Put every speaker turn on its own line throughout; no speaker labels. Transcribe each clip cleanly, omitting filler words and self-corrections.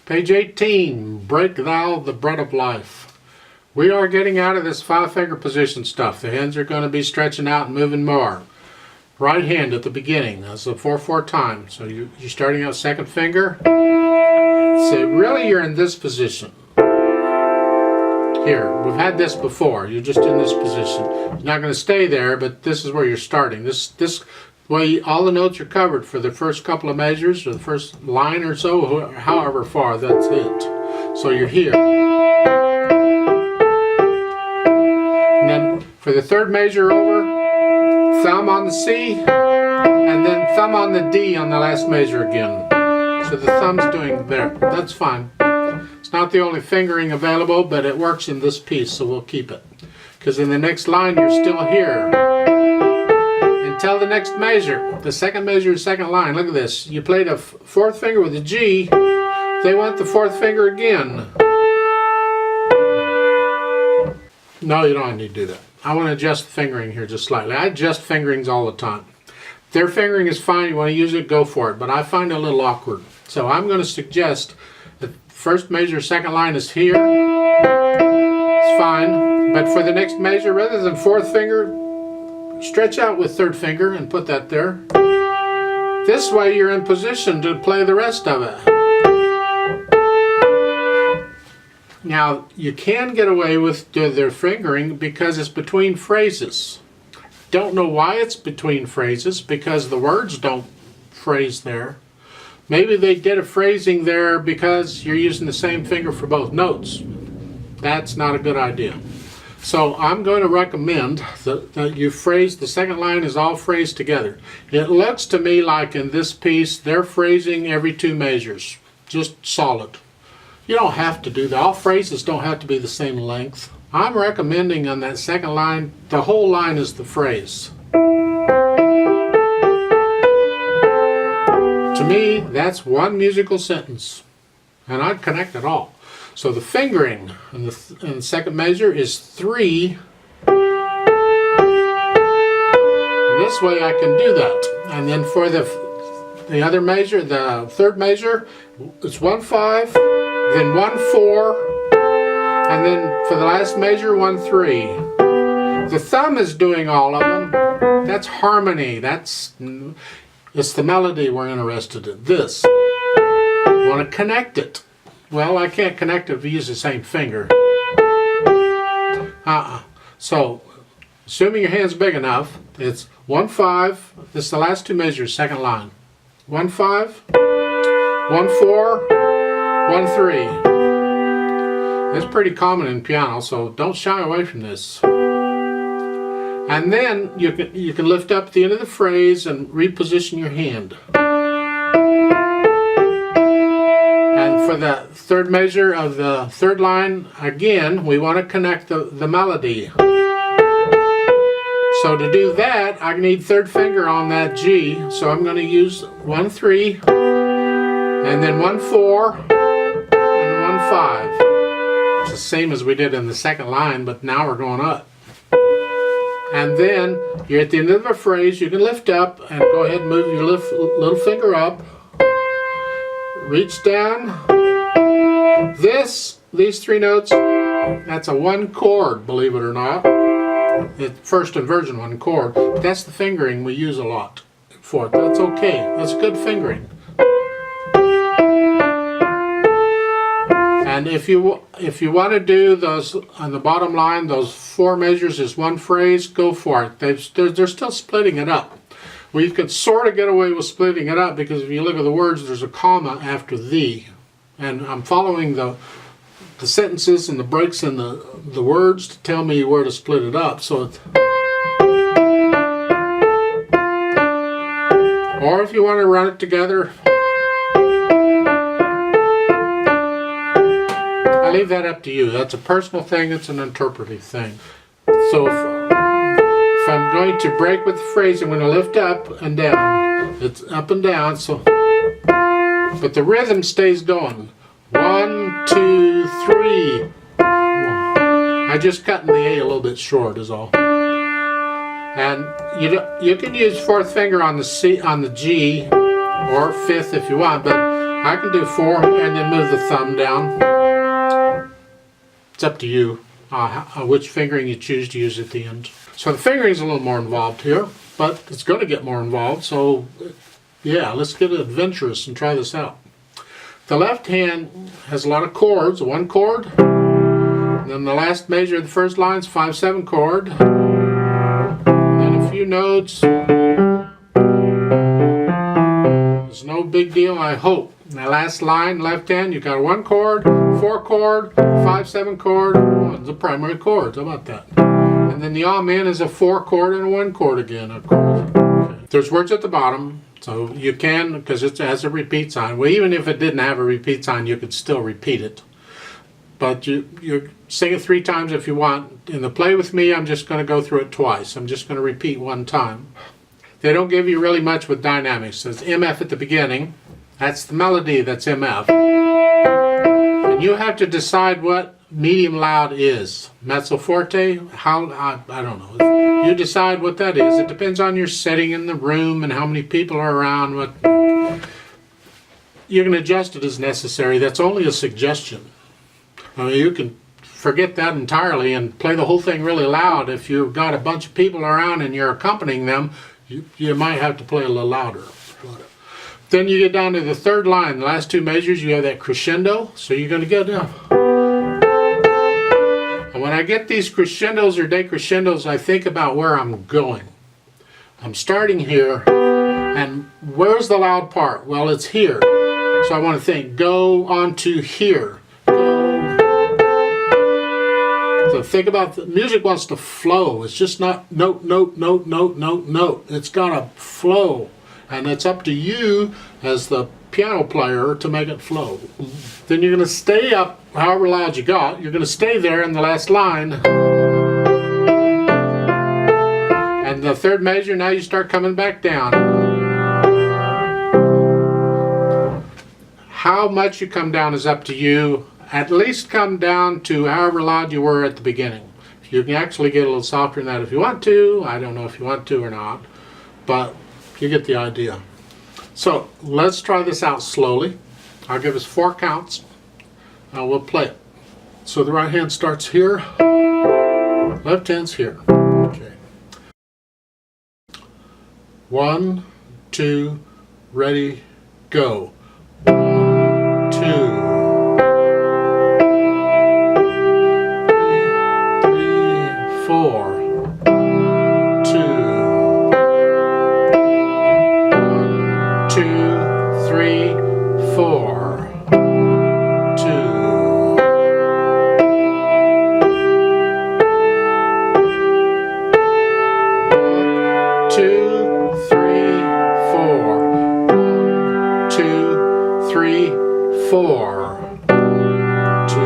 Page 18, Break Thou the Bread of Life. We are getting out of this 5-finger position stuff. The hands are going to be stretching out and moving more. Right hand at the beginning. That's a 4/4 time. So you're starting out second finger. So really you're in this position. Here, we've had this before. You're just in this position. You're not going to stay there, but this is where you're starting. This way, all the notes are covered for the first couple of measures, or the first line or so, however far, that's it. So you're here. And then for the third measure over, thumb on the C, and then thumb on the D on the last measure again. So the thumb's doing there. That's fine. It's not the only fingering available, but it works in this piece, so we'll keep it. Because in the next line, you're still here. Until the next measure. The second measure is second line. Look at this. You played a fourth finger with a G. They want the fourth finger again. No, you don't need to do that. I want to adjust the fingering here just slightly. I adjust fingerings all the time. Their fingering is fine. You want to use it, go for it. But I find it a little awkward. So I'm going to suggest the first measure, second line is here. It's fine. But for the next measure, rather than fourth finger, stretch out with third finger and put that there. This way you're in position to play the rest of it. Now, you can get away with their fingering because it's between phrases. Don't know why it's between phrases, because the words don't phrase there. Maybe they did a phrasing there because you're using the same finger for both notes. That's not a good idea. So I'm going to recommend that you phrase, the second line is all phrased together. It looks to me like in this piece, they're phrasing every 2 measures. Just solid. You don't have to do that. All phrases don't have to be the same length. I'm recommending on that second line, the whole line is the phrase. To me, that's one musical sentence. And I'd connect it all. So the fingering in the second measure is 3. And this way I can do that. And then for the other measure, the third measure, it's 1/5, then 1/4, and then for the last measure, 1/3. The thumb is doing all of them. That's harmony. It's the melody we're interested in. This. You want to connect it. Well, I can't connect it if you use the same finger. So, assuming your hand's big enough, it's 1/5. This is the last 2 measures, second line. 1/5, 1/4, 1/3. It's pretty common in piano, so don't shy away from this. And then you can lift up the end of the phrase and reposition your hand. And for the third measure of the third line, again, we want to connect the melody. So to do that, I need third finger on that G. So I'm going to use 1/3, and then 1/4, and 1/5. It's the same as we did in the second line, but now we're going up. And then you're at the end of the phrase, you can lift up and go ahead and move your little finger up. Reach down. These 3 notes, that's a 1 chord, believe it or not. It's first inversion 1 chord, but that's the fingering we use a lot for it. That's okay. That's good fingering. And if you want to do those on the bottom line, those 4 measures is 1 phrase, go for it. They're still splitting it up. Well, you could sort of get away with splitting it up because if you look at the words, there's a comma after the. And I'm following the sentences and the breaks in the words to tell me where to split it up. So or if you want to run it together, I leave that up to you. That's a personal thing, it's an interpretive thing. So if I'm going to break with the phrase, I'm going to lift up and down. It's up and down, so but the rhythm stays going. 1, 2, 3. I just cutting the A a little bit short is all. And you can use fourth finger on the C, on the G, or fifth if you want, but I can do 4 and then move the thumb down. It's up to you which fingering you choose to use at the end. So the fingering is a little more involved here, but it's going to get more involved. So yeah, let's get adventurous and try this out. The left hand has a lot of chords, 1 chord, and then the last measure of the first line is 5/7 chord, and then a few notes. It's no big deal, I hope. And the last line, left hand, you got 1 chord, 4 chord, 5/7 chord, the primary chords. How about that? And then the Amen is a 4 chord and a 1 chord again, of course. Okay. There's words at the bottom, so you can, because it has a repeat sign. Well, even if it didn't have a repeat sign, you could still repeat it. But you sing it 3 times if you want. In the play with me, I'm just going to go through it twice. I'm just going to repeat 1 time. They don't give you really much with dynamics. There's MF at the beginning. That's the melody, that's MF. And you have to decide what medium loud is. Mezzo forte, I don't know. You decide what that is. It depends on your setting in the room and how many people are around. You can adjust it as necessary. That's only a suggestion. I mean, you can forget that entirely and play the whole thing really loud. If you've got a bunch of people around and you're accompanying them, you might have to play a little louder. Then you get down to the 3rd line. The last 2 measures, you have that crescendo. So you're going to get down. And when I get these crescendos or decrescendos, I think about where I'm going. I'm starting here, and where's the loud part? Well, it's here. So I want to think, go on to here. So think about the music wants to flow. It's just not note, note, note, note, note, note. It's got to flow. And it's up to you as the piano player to make it flow. Then you're going to stay up however loud you got. You're going to stay there in the last line. And the 3rd measure, now you start coming back down. How much you come down is up to you. At least come down to however loud you were at the beginning. You can actually get a little softer than that if you want to. I don't know if you want to or not, but you get the idea. So let's try this out slowly. I'll give us 4 counts and we'll play it. So the right hand starts here, left hand's here. Okay. 1, 2, ready, go. 1, 2. 4, 2, 1, 2, 3, 4, 2, 2, 3, 4, 2, 3, 4, 2.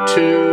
2,